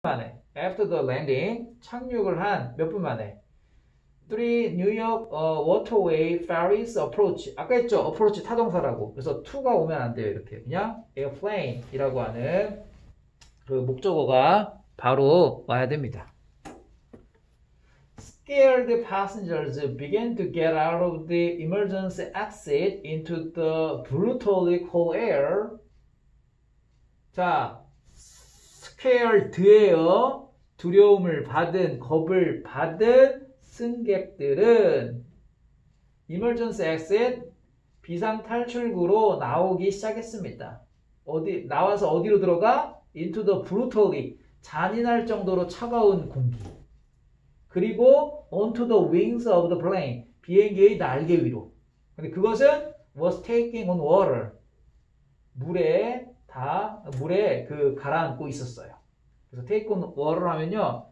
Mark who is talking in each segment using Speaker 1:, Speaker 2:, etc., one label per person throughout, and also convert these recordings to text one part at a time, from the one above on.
Speaker 1: 만에 after the landing 착륙을 한 몇 분 만에 three New York waterway ferries approach 아까 했죠? approach 타동사라고 그래서 to가 오면 안 돼요 이렇게 그냥 airplane이라고 하는 그 목적어가 바로 와야 됩니다. Scared passengers began to get out of the emergency exit into the brutally cold air. 자, scared예요. 두려움을 받은, 겁을 받은 승객들은 emergency exit 비상 탈출구로 나오기 시작했습니다. 나와서 어디로 들어가? Into the brutally 잔인할 정도로 차가운 공기. 그리고 onto the wings of the plane 비행기의 날개 위로. 근데 그것은 was taking on water 물에 그 가라앉고 있었어요. 그래서 take on water 하면요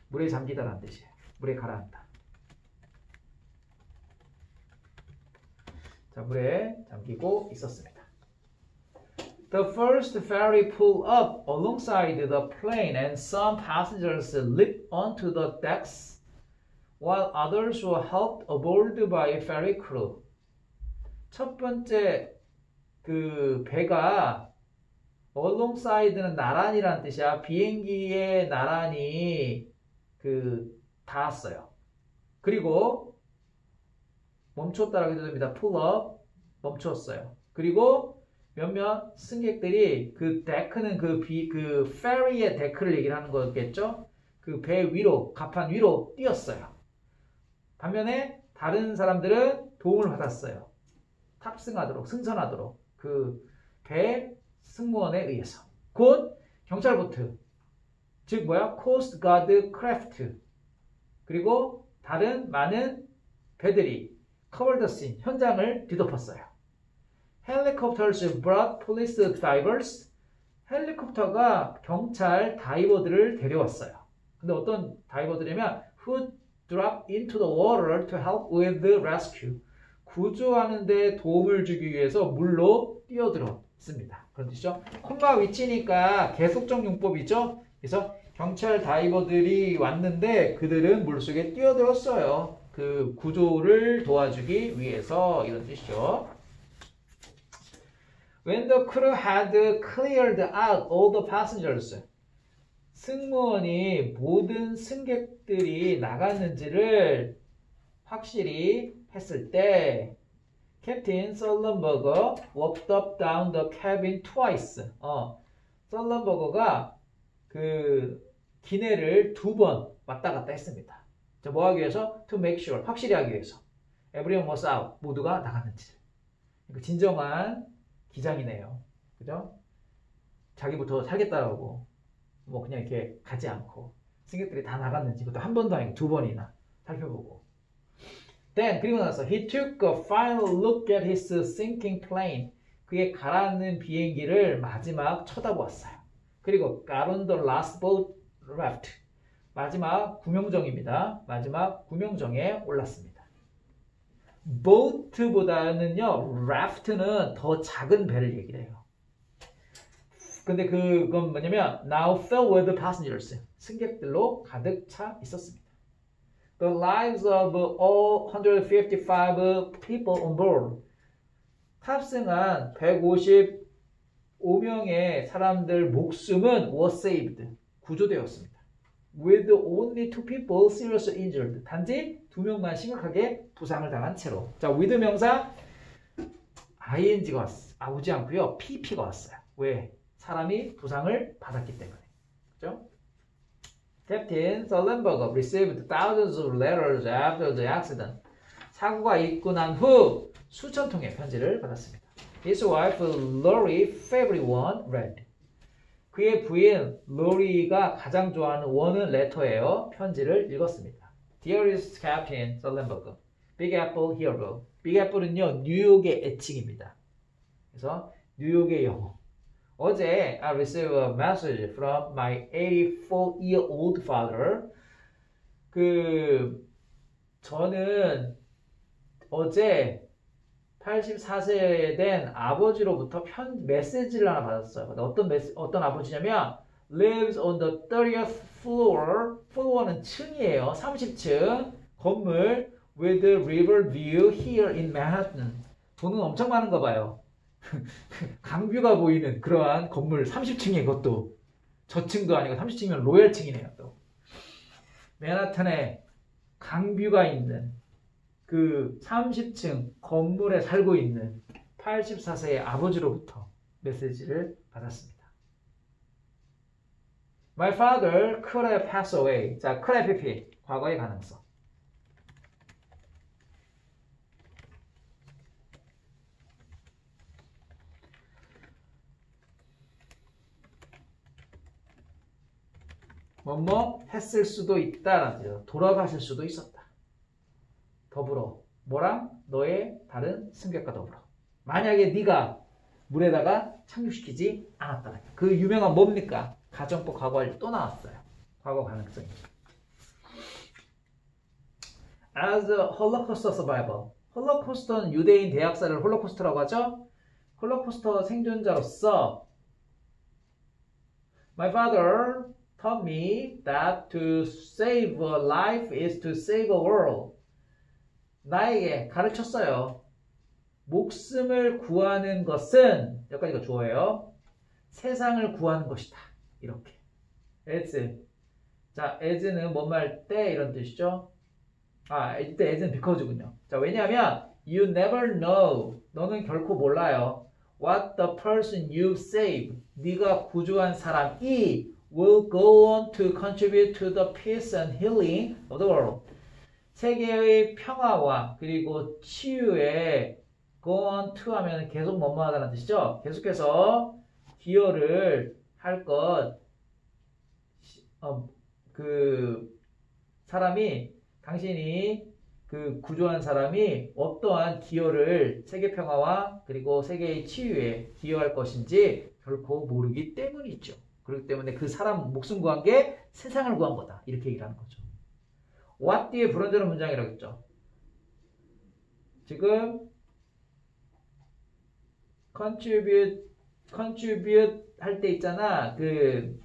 Speaker 1: 물에 잠기다라는 뜻이에요. 물에 가라앉다. 자, 물에 잠기고 있었습니다. The first ferry pulled up alongside the plane and some passengers leaped onto the decks while others were helped aboard by ferry crew. 첫 번째 그 배가 alongs이드는 나란히라는 뜻이야. 비행기에 나란히 닿았어요. 그리고 멈췄다라고 해도 됩니다. pull up 멈췄어요. 그리고 몇몇 승객들이 그 데크는 그 페리의 데크를 얘기를 하는 거겠죠. 그 배 위로 갑판 위로 뛰었어요. 반면에 다른 사람들은 도움을 받았어요. 탑승하도록 승선하도록 그 배 승무원에 의해서 곧 경찰보트 즉 뭐야 코스트 가드 크래프트 그리고 다른 많은 배들이 covered the scene 현장을 뒤덮었어요. Helicopters brought police divers 헬리콥터가 경찰 다이버들을 데려왔어요. 근데 어떤 다이버들이면 who dropped into the water to help with the rescue 구조하는 데 도움을 주기 위해서 물로 뛰어들었습니다. 그런 뜻이죠. 콤마 위치니까 계속적 용법이죠. 그래서 경찰 다이버들이 왔는데 그들은 물속에 뛰어들었어요. 그 구조를 도와주기 위해서 이런 뜻이죠. When the crew had cleared out all the passengers 승무원이 모든 승객들이 나갔는지를 확실히 했을 때 캡틴 썰런버거 walked up down the cabin twice. 썰런버거가 그 기내를 2번 왔다 갔다 했습니다. 자, 뭐 하기 위해서? To make sure. 확실히 하기 위해서. Everyone was out. 모두가 나갔는지. 그러니까 진정한 기장이네요. 그죠? 자기부터 살겠다고 뭐 그냥 이렇게 가지 않고 승객들이 다 나갔는지 그것도 한 번도 아니고 2번이나 살펴보고 Then 그리고 나서 he took a final look at his sinking plane. 그의 가라앉는 비행기를 마지막 쳐다보았어요. 그리고 got on the last boat raft. 마지막 구명정입니다. 마지막 구명정에 올랐습니다. boat보다는요 raft는 더 작은 배를 얘기를 해요. 근데 그건 뭐냐면 now filled with passengers. 승객들로 가득 차 있었습니다. The lives of all 155 people on board. 탑승한 155명의 사람들 목숨은 was saved. 구조되었습니다. With only 2 people seriously injured. 단지 2명만 심각하게 부상을 당한 채로. 자, with 명사 ing가 오지 않고요. pp가 왔어요. 왜? 사람이 부상을 받았기 때문에. 그죠? Captain Sullenberger received thousands of letters after the accident. 사고가 있고 난 후 수천 통의 편지를 받았습니다. His wife Lori favorite one read. 그의 부인 로리가 가장 좋아하는 원은 레터예요. 편지를 읽었습니다. Dearest Captain Sullenberger, Big Apple Hero. Big Apple은요 뉴욕의 애칭입니다. 그래서 뉴욕의 영어. 어제 I received a message from my 84-year-old father. 저는 어제 84세 된 아버지로부터 메시지를 하나 받았어요. 어떤 아버지냐면 lives on the 30th floor. floor는 층이에요. 30층 건물 with a river view here in Manhattan. 돈은 엄청 많은가 봐요. 강뷰가 보이는 그러한 건물 30층에 그것도 저층도 아니고 30층이면 로얄층이네요. 또 맨하탄에 강뷰가 있는 그 30층 건물에 살고 있는 84세의 아버지로부터 메시지를 받았습니다. My father could have passed away. 자, could have PP 과거의 가능성. 뭐뭐 했을 수도 있다라죠. 돌아가실 수도 있었다. 더불어 뭐랑 너의 다른 승객과 더불어. 만약에 네가 물에다가 착륙시키지 않았다. 그 유명한 뭡니까? 가정법 과거할 또 나왔어요. 과거 가능성이. As a Holocaust survivor. 홀로코스터는 유대인 대학살을 홀로코스터라고 하죠. 홀로코스터 생존자로서 My father taught me that to save a life is to save a world. 나에게 가르쳤어요. 목숨을 구하는 것은 여기까지가 주어예요. 세상을 구하는 것이다. 이렇게. as. 자, as는 뭐뭐 할 때 이런 뜻이죠. 아, 이때 as는 because군요. 자, 왜냐하면 you never know. 너는 결코 몰라요. What the person you save. 네가 구조한 사람이 will go on to contribute to the peace and healing of the world. 세계의 평화와 그리고 치유에 go on to 하면 계속 뭐뭐 하다는 뜻이죠. 계속해서 기여를 할 것. 그 사람이 당신이 그 구조한 사람이 어떠한 기여를 세계 평화와 그리고 세계의 치유에 기여할 것인지 결코 모르기 때문이죠. 그렇기 때문에 그 사람 목숨 구한 게 세상을 구한 거다. 이렇게 얘기를 하는 거죠. what 뒤에 불완전한 문장이라고 했죠. 지금 contribute 할 때 있잖아. 그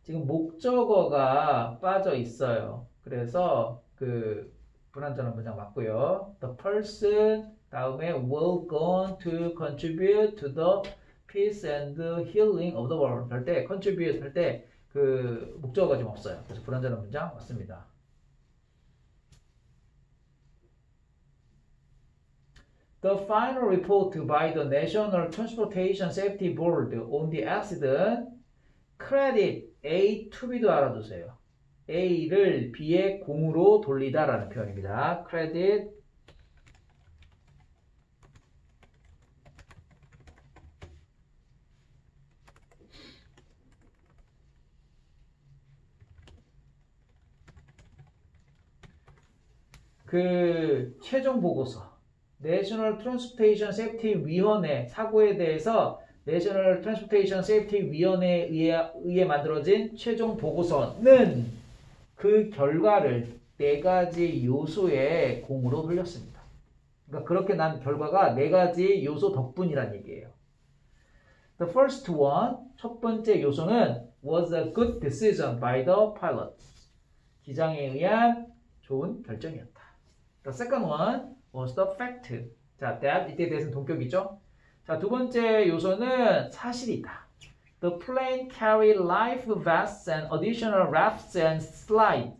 Speaker 1: 지금 목적어가 빠져 있어요. 그래서 그 불완전한 문장 맞고요. The person 다음에 will go on to contribute to the peace and healing of the world 할 때 contribute 할 때 그 목적어가 좀 없어요. 그래서 불완전한 문장 맞습니다. The final report by the National Transportation Safety Board on the accident credit A to B도 알아두세요. A를 B의 공으로 돌리다라는 표현입니다. credit 그 최종 보고서 내셔널 트랜스포테이션 세이프티 위원회 사고에 대해서 내셔널 트랜스포테이션 세이프티 위원회에 의해 만들어진 최종 보고서는 그 결과를 4가지 요소의 공으로 돌렸습니다. 그러니까 그렇게 난 결과가 4가지 요소 덕분이란 얘기예요. The first one, 첫 번째 요소는 was a good decision by the pilot. 기장에 의한 좋은 결정이었다. The second one was the fact. 자, that 이때 대해서는 동격이죠. 자, 두 번째 요소는 사실이다. The plane carried life vests and additional rafts and slides.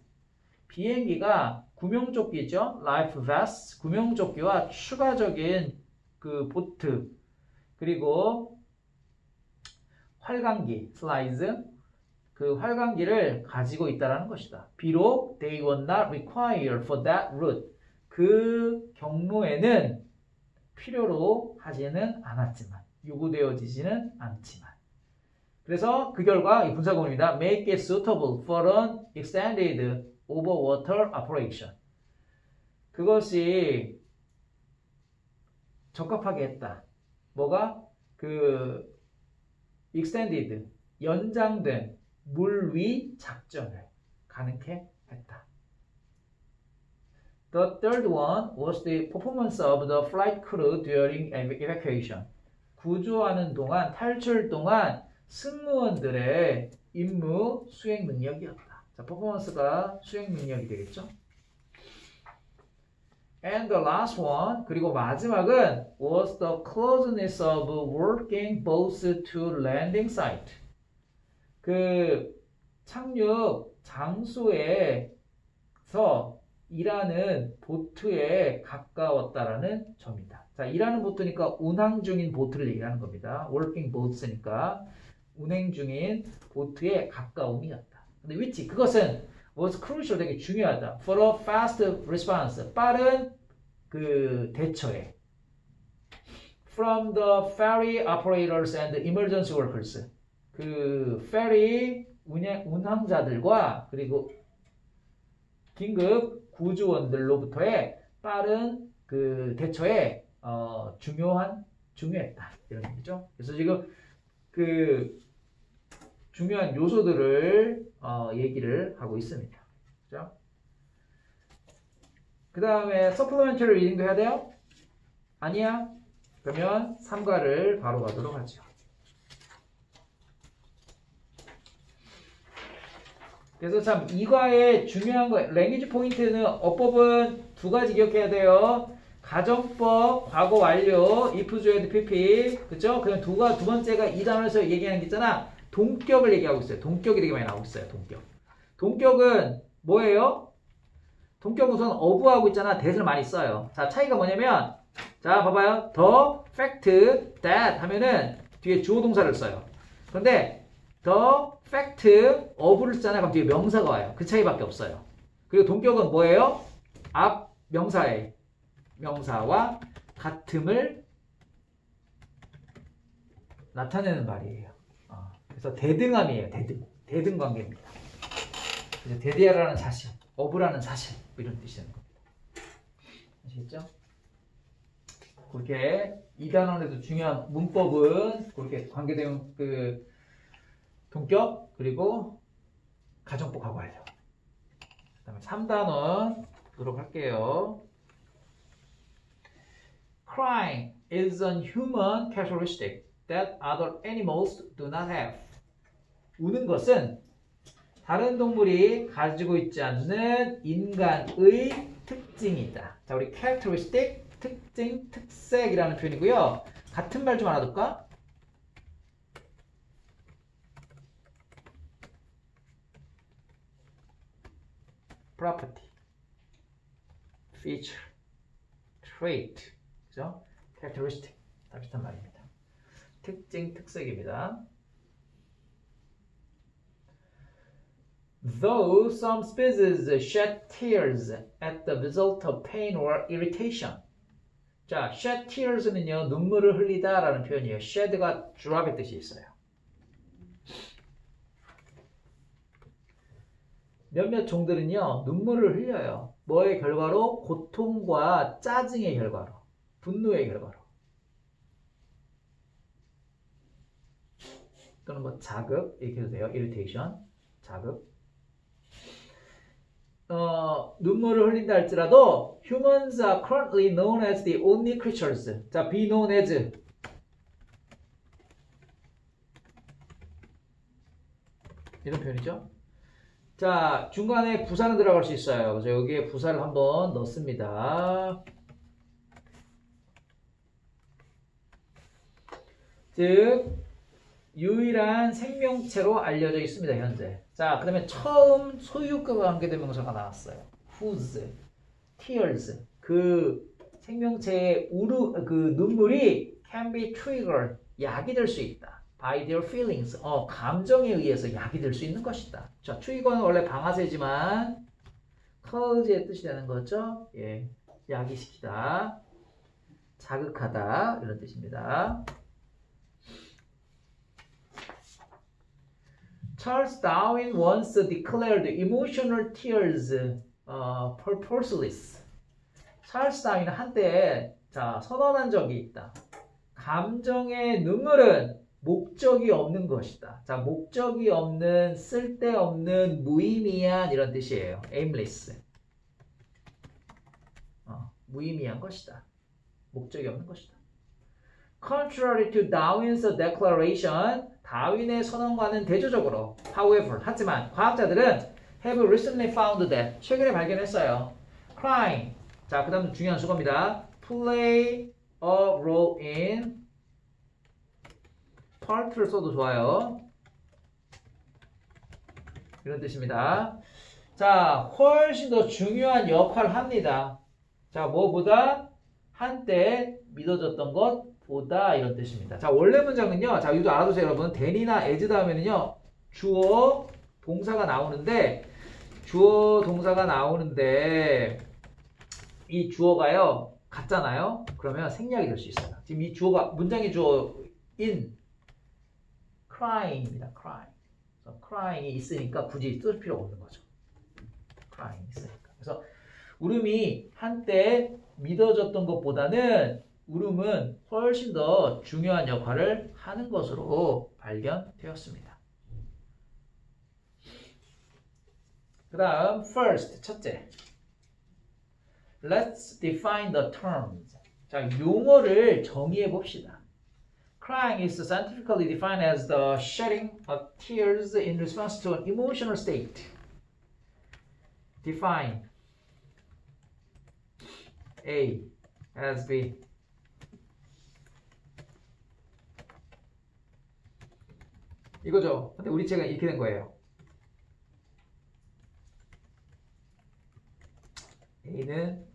Speaker 1: 비행기가 구명조끼죠. life vests, 구명조끼와 추가적인 그 보트 그리고 활강기, slides, 그 활강기를 가지고 있다라는 것이다. 비록 they were not required for that route. 그 경로에는 필요로 하지는 않았지만 요구되어지지는 않지만 그래서 그 결과 이 분사구문입니다. Make it suitable for an extended overwater operation. 그것이 적합하게 했다. 뭐가? 그 extended, 연장된 물위 작전을 가능케 했다. The third one was the performance of the flight crew during evacuation. 구조하는 동안, 탈출 동안 승무원들의 임무 수행 능력이었다. 자, 퍼포먼스가 수행 능력이 되겠죠. And the last one, 그리고 마지막은 was the closeness of working both to landing site. 그 착륙 장소에서 일하는 보트에 가까웠다라는 점이다. 자, 일하는 보트니까 운항 중인 보트를 얘기하는 겁니다. working boats니까 운행 중인 보트에 가까움이었다. 근데 which 그것은 was crucial 되게 중요하다. For a fast response 빠른 그 대처에 from the ferry operators and emergency workers 그 페리 운항자들과 그리고 긴급 구조원들로부터의 빠른 그 대처에 중요했다 이런 얘기죠. 그래서 지금 그 중요한 요소들을 얘기를 하고 있습니다. 그죠? 그 다음에 supplementary reading도 해야 돼요? 아니야? 그러면 3과를 바로 가도록 하죠. 그래서 참 이과의 중요한 거 랭귀지 포인트는 어법은 두 가지 기억해야 돼요. 가정법, 과거 완료, if, do, and, pp. 그쵸? 그냥 두 번째가 이 단어에서 얘기하는 게 있잖아. 동격을 얘기하고 있어요. 동격이 되게 많이 나오고 있어요. 동격. 동격은 뭐예요? 동격 우선 어부하고 있잖아. that을 많이 써요. 자, 차이가 뭐냐면 자, 봐봐요. the fact that 하면은 뒤에 주어 동사를 써요. 그런데 the fact of를 쓰잖아요. 그럼 뒤에 명사가 와요. 그 차이밖에 없어요. 그리고 동격은 뭐예요? 앞 명사와 같음을 나타내는 말이에요. 그래서 대등함이에요. 대등 관계입니다. 그래서 대대하라는 사실, 어부라는 사실 이런 뜻이 되는 겁니다. 아시겠죠? 그렇게 이 단원에도 중요한 문법은 그렇게 관계되는 그 동격 그리고 가정법 과거 완료. 그다음에 3단원 보도록 할게요. Crying is an human characteristic that other animals do not have. 우는 것은 다른 동물이 가지고 있지 않는 인간의 특징이다. 자, 우리 characteristic, 특징, 특색이라는 표현이고요. 같은 말 좀 하나 둘까? property, feature, trait, 그죠? characteristic 다 비슷한 말입니다. 특징, 특색입니다. Though some species shed tears at the result of pain or irritation. 자, shed tears는요, 눈물을 흘리다 라는 표현이에요. shed가 drop의 뜻이 있어요. 몇몇 종들은요, 눈물을 흘려요. 뭐의 결과로? 고통과 짜증의 결과로, 분노의 결과로. 또는 뭐 자극, 이렇게 해도 돼요. irritation, 자극. 눈물을 흘린다 할지라도 humans are currently known as the only creatures. 자, be known as 이런 표현이죠. 자, 중간에 부사는 들어갈 수 있어요. 그래서 여기에 부사를 한번 넣습니다. 즉 유일한 생명체로 알려져 있습니다. 현재. 자, 그러면 처음 소유과 관계된 명사가 나왔어요. whose, tears. 그 생명체의 그 눈물이 can be triggered, 약이 될 수 있다. by their feelings, 감정에 의해서 약이 될 수 있는 것이다. 자, trigger는 원래 방아쇠지만 cause의 뜻이 되는 거죠. 예, 야기시키다, 자극하다 이런 뜻입니다. Charles Darwin once declared emotional tears purposeless. 찰스 다윈은 한때 선언한 적이 있다. 감정의 눈물은 목적이 없는 것이다. 자, 목적이 없는, 쓸데없는, 무의미한 이런 뜻이에요. aimless. 무의미한 것이다. 목적이 없는 것이다. Contrary to Darwin's declaration, 다윈의 선언과는 대조적으로, however, 하지만 과학자들은 have recently found that, 최근에 발견했어요. Crying, 자, 그 다음 중요한 수거입니다. Play a role in, part를 써도 좋아요. 이런 뜻입니다. 자, 훨씬 더 중요한 역할을 합니다. 자, 뭐보다? 한때 믿어졌던 것보다 이런 뜻입니다. 자, 원래 문장은요. 자, 이것도 알아두세요, 여러분. then이나 as 다음에는요. 주어, 동사가 나오는데 이 주어가요. 같잖아요. 그러면 생략이 될 수 있어요. 지금 이 주어가 문장의 주어 in crying입니다. crying. crying이 있으니까 굳이 쓸 필요가 없는 거죠. crying 있으니까. 그래서 울음이 한때 믿어졌던 것보다는 울음은 훨씬 더 중요한 역할을 하는 것으로 발견되었습니다. 그 다음 first, 첫째. Let's define the terms. 자, 용어를 정의해 봅시다. Crying is scientifically defined as the shedding of tears in response to an emotional state. Define A as B. 이거죠. 근데 우리 책은 이렇게 된 거예요. A는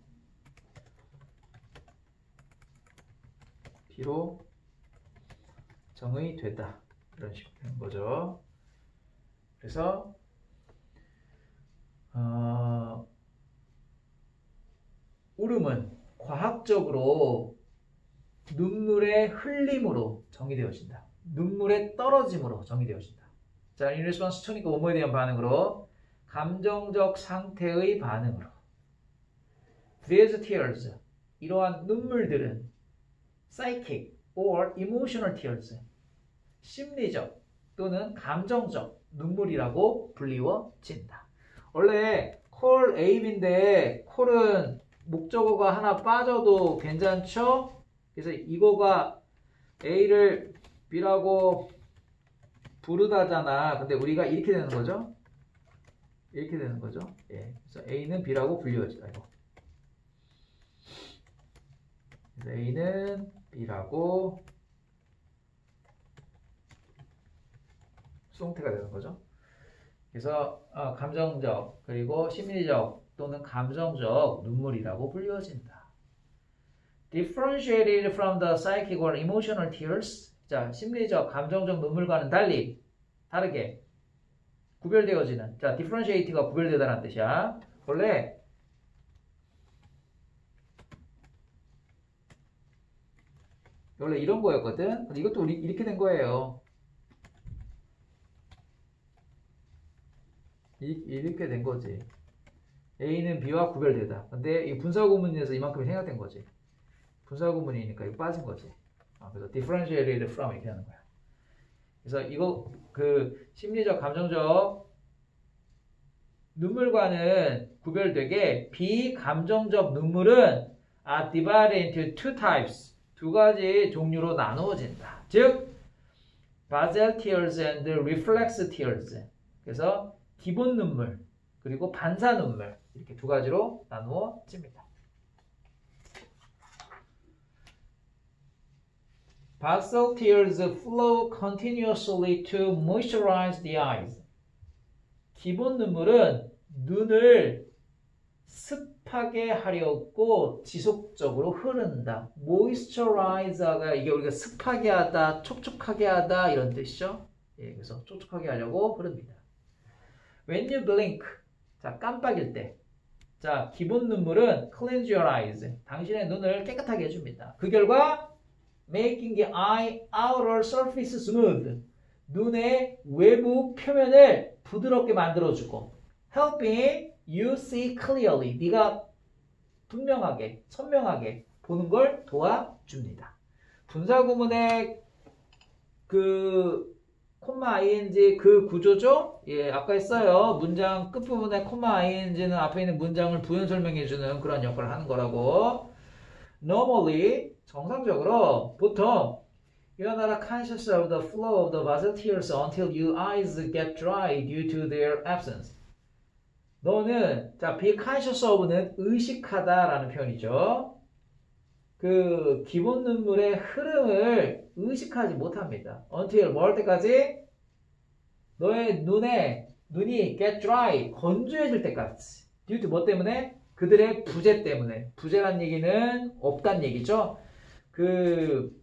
Speaker 1: B로 정의되다. 이런 식으로 되는 거죠. 그래서 울음은 과학적으로 눈물의 흘림으로 정의되어진다. 눈물의 떨어짐으로 정의되어진다. 자, in response to니까 뭐뭐에 대한 반응으로, 감정적 상태의 반응으로. These tears, 이러한 눈물들은 psychic or emotional tears, 심리적 또는 감정적 눈물이라고 불리워진다. 원래 call A인데 call은 목적어가 하나 빠져도 괜찮죠? 그래서 이거가 A를 B라고 부르다잖아. 근데 우리가 이렇게 되는 거죠? 이렇게 되는 거죠? 예. 그래서 A는 B라고 불리워지다. 이거. 그래서 A는 B라고 수동태가 되는 거죠. 그래서 감정적 그리고 심리적 또는 감정적 눈물이라고 불리워진다. Differentiated from the psychic or emotional tears. 자, 심리적, 감정적 눈물과는 달리, 다르게 구별되어지는. 자, differentiate가 구별되다라는 뜻이야. 원래 이런 거였거든. 근데 이것도 이렇게 된 거예요. 이렇게 된 거지. A는 B와 구별되다. 근데 이 분사구문에서 이만큼이 생략된 거지. 분사구문이니까 이거 빠진 거지. 그래서 differentiated from 이렇게 하는 거야. 그래서 이거 그 심리적, 감정적 눈물과는 구별되게 비감정적 눈물은 are divided into two types. 두 가지 종류로 나누어진다. 즉, basal tears and reflex tears. 그래서 기본 눈물 그리고 반사 눈물 이렇게 두 가지로 나누어집니다. Basal tears flow continuously to moisturize the eyes. 기본 눈물은 눈을 습하게 하려고 지속적으로 흐른다. moisturize가 이게 우리가 습하게 하다, 촉촉하게 하다 이런 뜻이죠. 예, 그래서 촉촉하게 하려고 흐릅니다. When you blink, 자, 깜빡일 때. 자, 기본 눈물은 cleanse your eyes. 당신의 눈을 깨끗하게 해줍니다. 그 결과 making the eye outer surface smooth. 눈의 외부 표면을 부드럽게 만들어주고 helping you see clearly. 네가 분명하게, 선명하게 보는 걸 도와줍니다. 분사구문의 콤마 ing 그 구조죠? 예, 아까 했어요. 문장 끝부분에 콤마 ing는 앞에 있는 문장을 부연 설명해주는 그런 역할을 하는 거라고. Normally, 정상적으로, 보통, you are not conscious of the flow of the basal tears until your eyes get dry due to their absence. 너는, 자, be conscious of는 의식하다라는 표현이죠. 그 기본 눈물의 흐름을 의식하지 못합니다. until 뭐 할 때까지? 너의 눈이 get dry, 건조해질 때까지. due to 뭐 때문에? 그들의 부재 때문에. 부재란 얘기는 없단 얘기죠. 그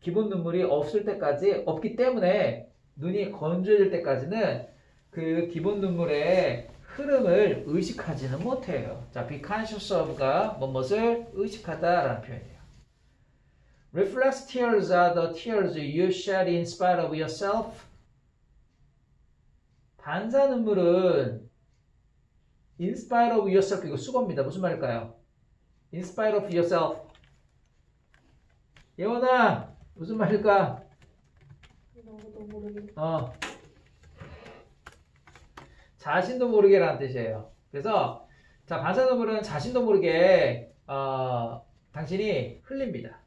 Speaker 1: 기본 눈물이 없을 때까지, 없기 때문에 눈이 건조해질 때까지는 그 기본 눈물의 흐름을 의식하지는 못해요. 자, be conscious of가 무엇을 의식하다라는 표현이에요. Reflex tears are the tears you shed in spite of yourself. 반사 눈물은 in spite of yourself, 이거 수거입니다. 무슨 말일까요? in spite of yourself. 예원아, 무슨 말일까?
Speaker 2: 나도 모르겠.
Speaker 1: 자신도 모르게라는 뜻이에요. 그래서 자, 반사 눈물은 자신도 모르게 당신이 흘립니다.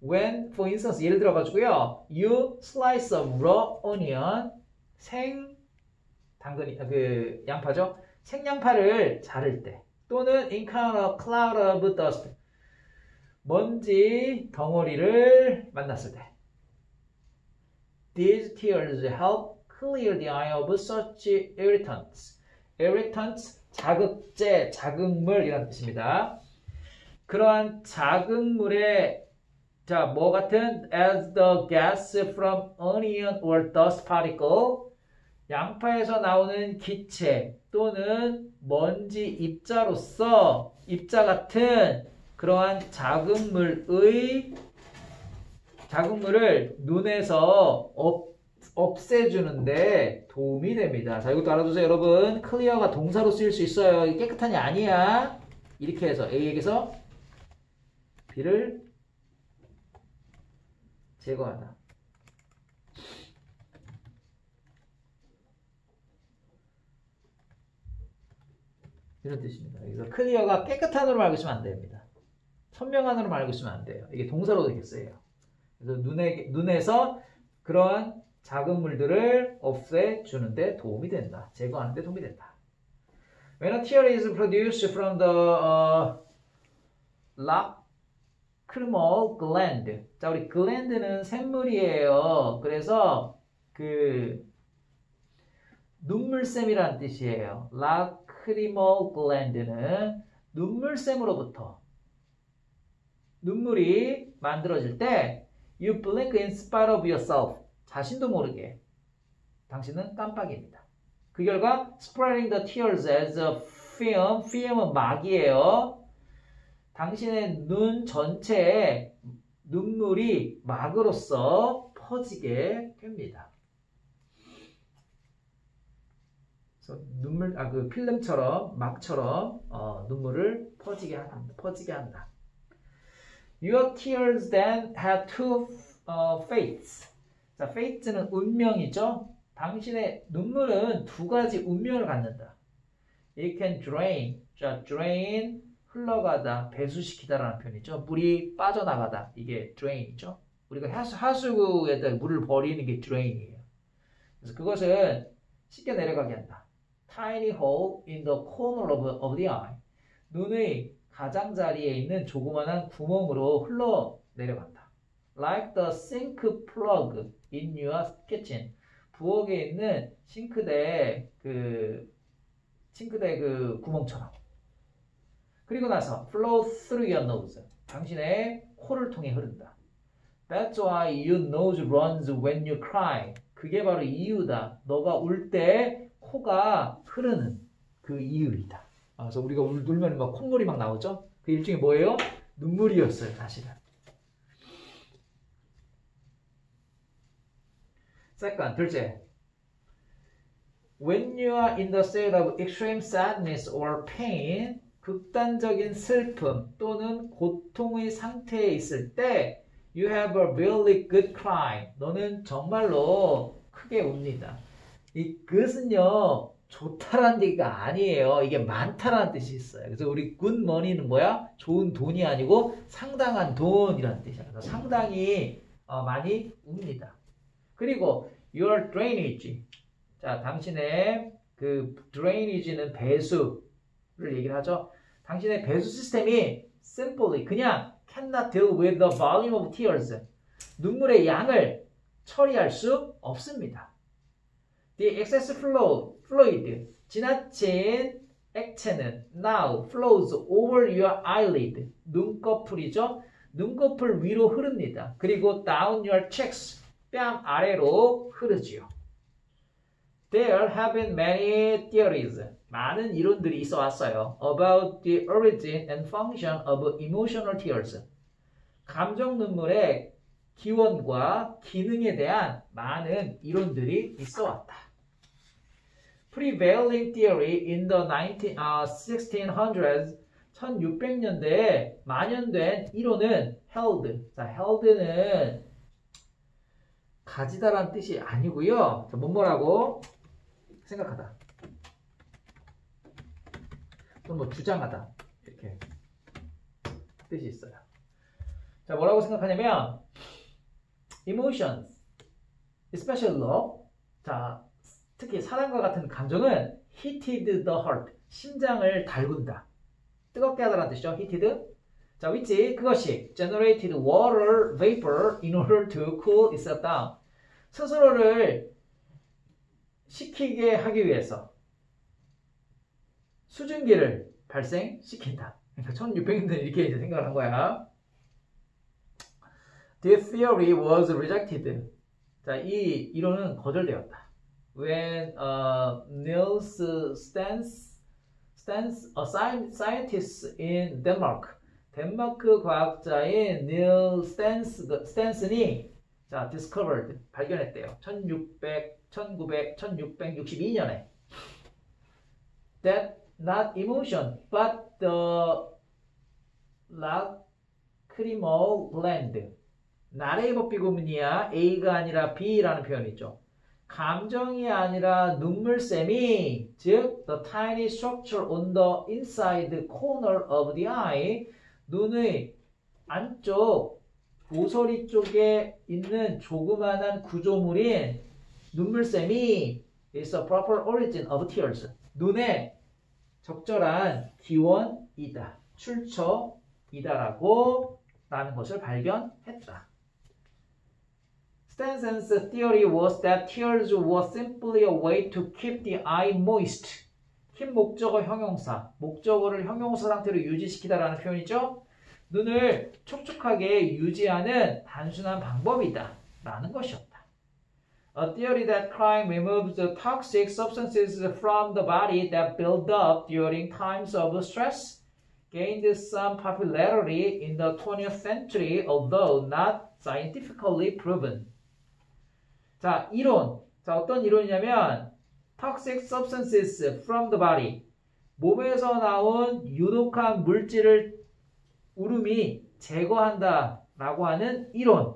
Speaker 1: When, for instance, 예를 들어 가지고요, you slice a raw onion, 당근이 그 양파죠. 생양파를 자를 때, 또는 encounter a cloud of dust, 먼지 덩어리를 만났을 때. These tears help clear the eye of such irritants. irritants, 자극제, 자극물이라는 뜻입니다. 그러한 자극물의 자, 뭐 같은 as the gas from onion or dust particle, 양파에서 나오는 기체 또는 먼지 입자로서 입자 같은 그러한 자극물을 눈에서 없애주는데 도움이 됩니다. 자, 이것도 알아두세요, 여러분. 클리어가 동사로 쓰일 수 있어요. 깨끗하니 아니야. 이렇게 해서 A에게서 B를 제거하다. 이런 뜻입니다. 그래서 클리어가 깨끗한으로 알고 있으면 안 됩니다. 선명한으로 알고 있으면 안 돼요. 이게 동사로 되게 쓰여요. 그래서 눈에서 그러한 자극물들을 없애주는데 도움이 된다. 제거하는데 도움이 된다. When a tear is produced from the lacrimal gland. 자, 우리 gland는 샘물이에요. 그래서 그 눈물샘이라는 뜻이에요. lacrimal gland는 눈물샘으로부터 눈물이 만들어질 때 you blink in spite of yourself. 자신도 모르게 당신은 깜빡입니다. 그 결과 spreading the tears as a film. film은 막이에요. 당신의 눈 전체에 눈물이 막으로써 퍼지게 됩니다. 그래서 그 필름처럼 막처럼 눈물을 퍼지게 한다. Your tears then have two fates. 자, fate는 운명이죠. 당신의 눈물은 두 가지 운명을 갖는다. It can drain. 자, drain 흘러가다, 배수시키다라는 표현이죠. 물이 빠져나가다. 이게 drain이죠. 우리가 하수구에다 물을 버리는 게 drain이에요. 그래서 그것은 쉽게 내려가게 한다. Tiny hole in the corner of the eye. 눈의 가장자리에 있는 조그만한 구멍으로 흘러 내려간다. Like the sink plug in your kitchen. 부엌에 있는 싱크대 그 구멍처럼. 그리고 나서 flow through your nose. 당신의 코를 통해 흐른다. That's why your nose runs when you cry. 그게 바로 이유다. 너가 울 때 코가 흐르는 그 이유이다. 그래서 우리가 울면 막 콧물이 막 나오죠? 그 일종의 뭐예요? 눈물이었어요, 사실은. Second, 둘째. When you are in the state of extreme sadness or pain, 극단적인 슬픔 또는 고통의 상태에 있을 때 You have a really good cry. 너는 정말로 크게 웁니다. 이 그것은요, 좋다라는 얘기가 아니에요. 이게 많다라는 뜻이 있어요. 그래서 우리 good money는 뭐야? 좋은 돈이 아니고 상당한 돈이라는 뜻이야. 그래서 상당히 많이 웁니다. 그리고 your drainage. 자, 당신의 그 drainage는 배수를 얘기를 하죠. 당신의 배수 시스템이 simply 그냥 cannot deal with the volume of tears. 눈물의 양을 처리할 수 없습니다. The excess fluid, 지나친 액체는 now flows over your eyelid, 눈꺼풀이죠. 눈꺼풀 위로 흐릅니다. 그리고 down your cheeks, 뺨 아래로 흐르지요. There have been many theories, 많은 이론들이 있어 왔어요. About the origin and function of emotional tears, 감정 눈물의 기원과 기능에 대한 많은 이론들이 있어 왔다. Prevailing theory in the 1600s, 1600년대에 만연된 이론은 held. 자, held는 가지다라는 뜻이 아니고요. 자, 뭐라고? 생각하다. 또는 뭐 주장하다. 이렇게 뜻이 있어요. 자, 뭐라고 생각하냐면 emotions, especially love. 자, 특히 사랑과 같은 감정은 heated the heart, 심장을 달군다. 뜨겁게 하다라는 뜻이죠. heated. 자, which 그것이 generated water vapor in order to cool itself down. 스스로를 식히게 하기 위해서 수증기를 발생시킨다. 그러니까 1600년대는 이렇게 이제 생각을 한 거야. The theory was rejected. 자, 이 이론은 거절되었다. When Niels Stens, a scientist in Denmark, 덴마크 과학자인 닐 스탠슨이 자, discovered, 발견했대요. 1662년에 that not emotion, but the lacrimal gland. 나레이버비 구문이야 A가 아니라 B라는 표현이 있죠. 감정이 아니라 눈물샘이, 즉 the tiny structure on the inside corner of the eye, 눈의 안쪽 모서리 쪽에 있는 조그만한 구조물인 눈물샘이 is a proper origin of tears. 눈의 적절한 기원이다, 출처이다라고 라는 것을 발견했다. Stenson's theory was that tears were simply a way to keep the eye moist. 흰 목적어 형용사, 목적어를 형용사 상태로 유지시키다라는 표현이죠. 눈을 촉촉하게 유지하는 단순한 방법이다 라는 것이었다. A theory that crying removes the toxic substances from the body that build up during times of stress gained some popularity in the 20th century, although not scientifically proven. 자, 이론. 자, 어떤 이론이냐면 toxic substances from the body. 몸에서 나온 유독한 물질을 울음이 제거한다라고 하는 이론.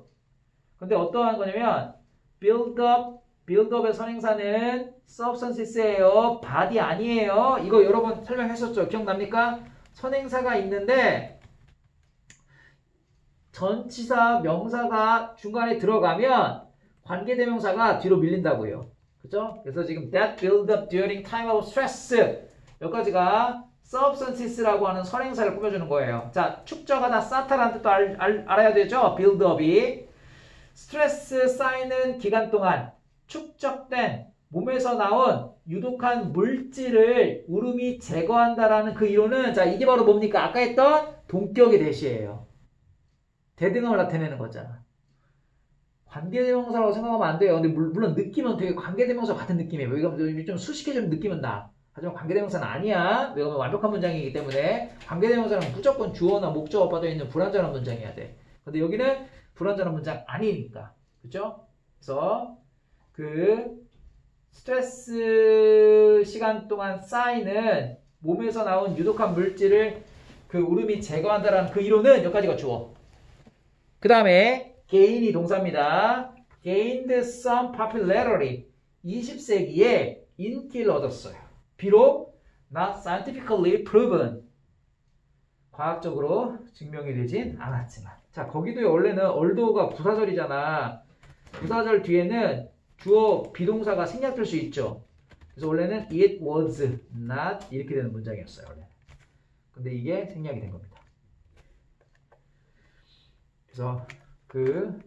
Speaker 1: 근데 어떠한 거냐면 buildup의 선행사는 substances예요. body 아니에요. 이거 여러 번 설명했었죠. 기억납니까? 선행사가 있는데 전치사 명사가 중간에 들어가면 관계대명사가 뒤로 밀린다고요. 그죠? 그래서 지금 that build up during time of stress 여기까지가 substances라고 하는 선행사를 꾸며주는 거예요. 자, 축적하다 쌓다라는 뜻도 알아야 되죠? build up이 스트레스 쌓이는 기간 동안 축적된 몸에서 나온 유독한 물질을 울음이 제거한다라는 그 이론은 자, 이게 바로 뭡니까? 아까 했던 동격의 대시예요. 대등함을 나타내는 거잖아. 관계대명사라고 생각하면 안 돼요. 근데 물론 느낌은 되게 관계대명사 같은 느낌이에요. 이거 좀 수식해주는 느낌은 나. 하지만 관계대명사는 아니야. 왜냐면 완벽한 문장이기 때문에 관계대명사는 무조건 주어나 목적어 빠져 있는 불완전한 문장이어야 돼. 근데 여기는 불완전한 문장 아니니까. 그죠? 그래서 그 스트레스 시간 동안 쌓이는 몸에서 나온 유독한 물질을 그 울음이 제거한다라는 그 이론은 여기까지가 주어. 그 다음에 gain이 동사입니다. gained some popularity. 20세기에 인기를 얻었어요. 비록 not scientifically proven 과학적으로 증명이 되진 않았지만 자 거기도 원래는 although가 부사절이잖아. 부사절 뒤에는 주어 비동사가 생략될 수 있죠. 그래서 원래는 it was not 이렇게 되는 문장이었어요. 원래. 근데 이게 생략이 된 겁니다. 그래서 그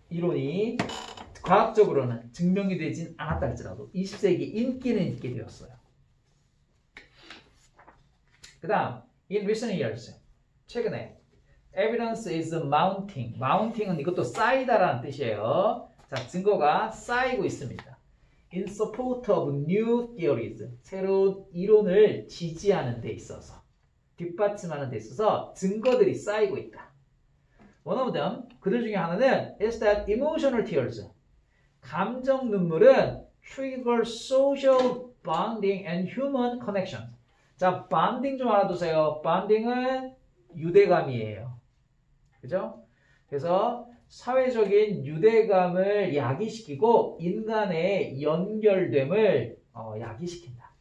Speaker 1: 이론이 과학적으로는 증명이 되진 않았다 할지라도 20세기 인기는 있게 되었어요. 그 다음 in recent years 최근에 evidence is mounting. mounting은 이것도 쌓이다라는 뜻이에요. 자, 증거가 쌓이고 있습니다. in support of new theories. 새로운 이론을 지지하는 데 있어서 뒷받침하는 데 있어서 증거들이 쌓이고 있다. One of them, 그들 중에 하나는 is that emotional tears. 감정 눈물은 trigger social bonding and human connection. 자, bonding 좀 알아두세요. bonding은 유대감이에요. 그죠? 그래서 사회적인 유대감을 야기시키고 인간의 연결됨을 야기시킨다.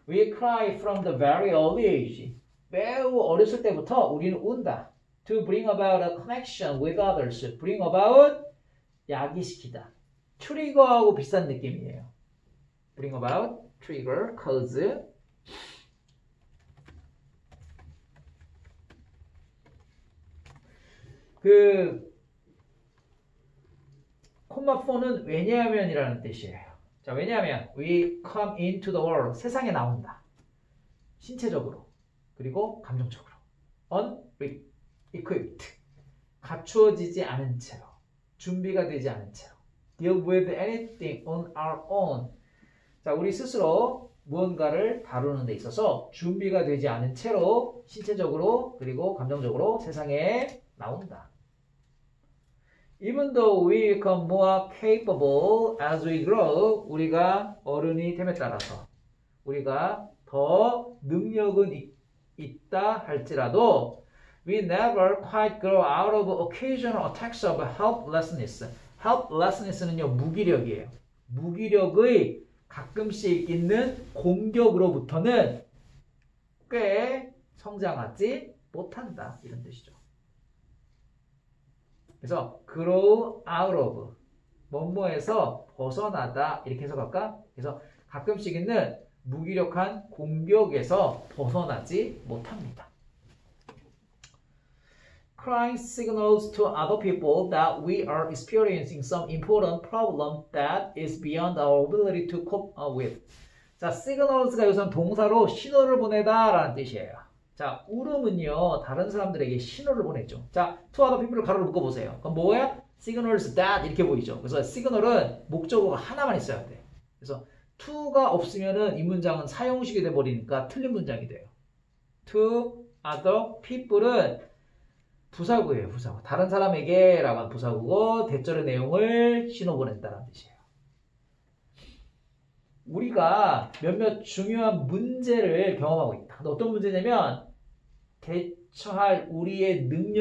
Speaker 1: We cry from the very early age. 매우 어렸을 때부터 우리는 운다. To bring about a connection with others. Bring about 야기시키다. 트리거하고 비슷한 느낌이에요. Bring about, trigger, cause. 콤마 4는 왜냐하면이라는 뜻이에요. 자, 왜냐하면 we come into the world. 세상에 나온다. 신체적으로. 그리고 감정적으로. unequipped. 갖추어지지 않은 채로. 준비가 되지 않은 채로. deal with anything on our own. 자, 우리 스스로 무언가를 다루는 데 있어서 준비가 되지 않은 채로 신체적으로 그리고 감정적으로 세상에 나온다. Even though we become more capable as we grow, 우리가 어른이 됨에 따라서 우리가 더 능력은 있다 할지라도 we never quite grow out of occasional attacks of helplessness. helplessness는요, 무기력이에요. 무기력의 가끔씩 있는 공격으로부터는 꽤 성장하지 못한다. 이런 뜻이죠. 그래서 grow out of 뭐뭐에서 벗어나다 이렇게 해석할까? 그래서 가끔씩 있는 무기력한 공격에서 벗어나지 못합니다. Crying signals to other people that we are experiencing some important problem that is beyond our ability to cope with. 자, signals가 여기서 동사로 신호를 보내다라는 뜻이에요. 자, 울음은요, 다른 사람들에게 신호를 보내죠. 자, to other people을 가로로 묶어보세요. 그럼 뭐야? signals that 이렇게 보이죠. 그래서 signal은 목적어가 하나만 있어야 돼. 그래서 to가 없으면은 이 문장은 사용식이 돼버리니까 틀린 문장이 돼요. to other people은 부사구예요, 부사구. 다른 사람에게 라고 한 부사구고 대절의 내용을 신호 보낸다는 뜻이에요. 우리가 몇몇 중요한 문제를 경험하고 있다. 어떤 문제냐면 대처할 우리의 능력